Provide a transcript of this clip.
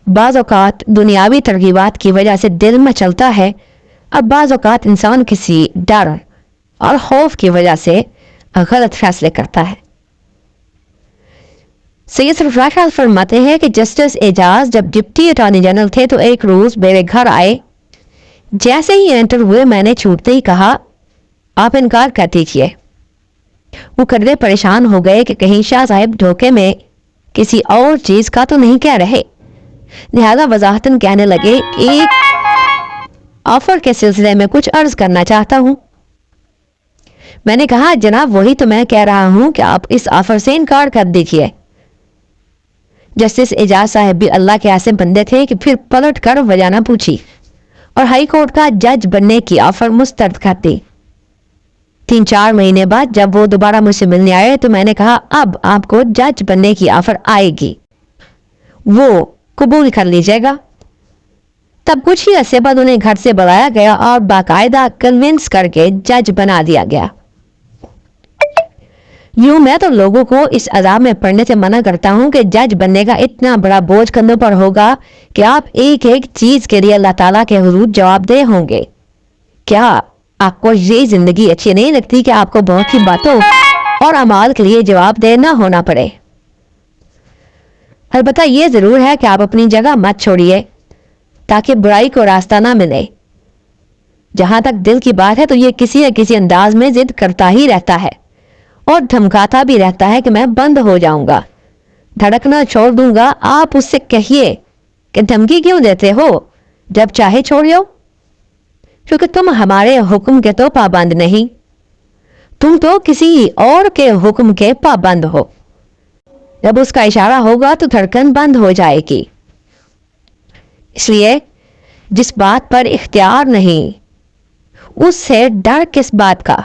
بعض اوقات دنیاوی ترغیبات کی وجہ سے دل میں چلتا ہے، اور بعض اوقات انسان کسی ڈر اور خوف کی وجہ سے غلط فیصلے کرتا ہے۔ سید سرفراز فرماتے ہیں کہ جسٹس اعجاز جب ڈپٹی اٹارنی جنرل تھے تو ایک روز میرے گھر آئے، جیسے ہی انٹر ہوئے میں نے چھوٹتے ہی کہا آپ انکار کر دیجیے۔ وہ قدرے پریشان ہو گئے کہ کہیں شاہ صاحب دھوکے میں کسی اور چیز کا تو نہیں کہہ رہے، لہذا وضاحتاً کہنے لگے ایک آفر کے سلسلے میں کچھ عرض کرنا چاہتا ہوں۔ میں نے کہا جناب وہی تو میں کہہ رہا ہوں کہ آپ اس آفر سے انکار کر دیجیے۔ جسٹس اعجاز صاحب بھی اللہ کے ایسے بندے تھے کہ پھر پلٹ کر وجہ نہ پوچھی اور ہائی کورٹ کا جج بننے کی آفر مسترد کر دی۔ 3-4 مہینے بعد جب وہ دوبارہ مجھ سے ملنے آئے تو میں نے کہا اب آپ کو جج بننے کی آفر آئے گی، وہ قبول کر لیجیے گا۔ تب کچھ ہی عرصے بعد انہیں گھر سے بلایا گیا اور باقاعدہ کنونس کر کے جج بنا دیا گیا۔ یوں میں تو لوگوں کو اس عذاب میں پڑنے سے منع کرتا ہوں کہ جج بننے کا اتنا بڑا بوجھ کندھوں پر ہوگا کہ آپ ایک ایک چیز کے لیے اللہ تعالیٰ کے حضور جواب دہ ہوں گے۔ کیا آپ کو یہ زندگی اچھی نہیں لگتی کہ آپ کو بہت سی باتوں اور اعمال کے لیے جواب دہ نہ ہونا پڑے؟ البتہ یہ ضرور ہے کہ آپ اپنی جگہ مت چھوڑیے تاکہ برائی کو راستہ نہ ملے۔ جہاں تک دل کی بات ہے تو یہ کسی نہ کسی انداز میں ضد کرتا ہی رہتا ہے اور دھمکاتا بھی رہتا ہے کہ میں بند ہو جاؤں گا، دھڑکنا چھوڑ دوں گا۔ آپ اس سے کہیے کہ دھمکی کیوں دیتے ہو، جب چاہے چھوڑیو، کیونکہ تم ہمارے حکم کے تو پابند نہیں، تم تو کسی اور کے حکم کے پابند ہو۔ جب اس کا اشارہ ہوگا تو دھڑکن بند ہو جائے گی۔ اس لیے جس بات پر اختیار نہیں اس سے ڈر کس بات کا؟